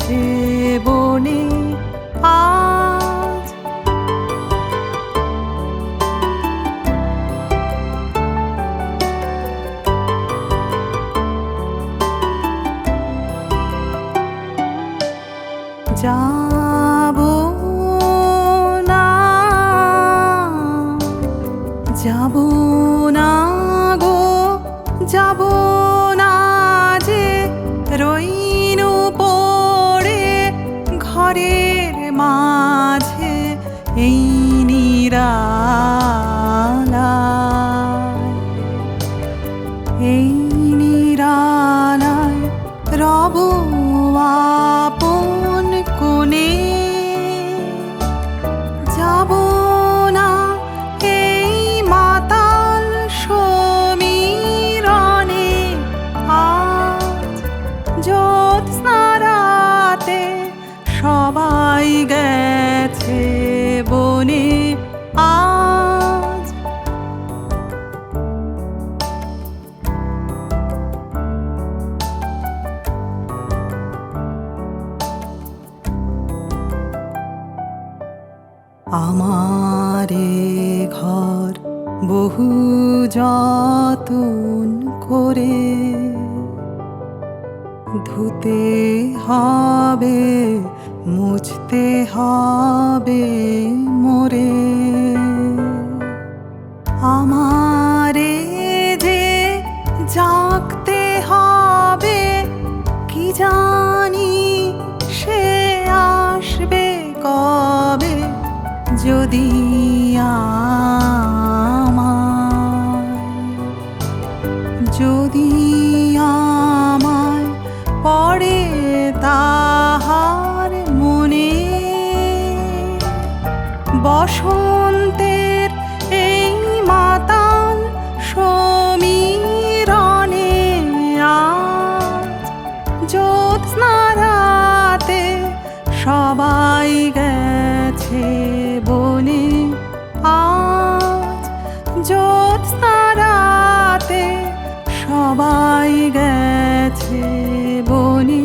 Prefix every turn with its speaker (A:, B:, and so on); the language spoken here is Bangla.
A: গেছে বনে আজ। যাবো না, যাবো না গো, যাবো না যে রইনু পড়ে ঘরের মাঝে এই নিরালায়, এই নিরালায় রব আপন কোণে। যাব না এই মাতাল সমীরণে আজ, জ্যোৎস্না রাতে সবাই গেছে বনে আজ। আমারে ঘর বহু যতন করে ধুতে হবে, মুছতে হবে মোরে। আমারে যে জাগতে হবে, কি জানি সে আসবে কবে, যদি যদি আমায় পড়ে তাহার মনে। বসন্তের এই মাতাল সমীরণে আজ, জ্যোৎস্না রাতে সবাই গেছে বনে আজ, জ্যোৎস্না রাতে সবাই গেছে বনে।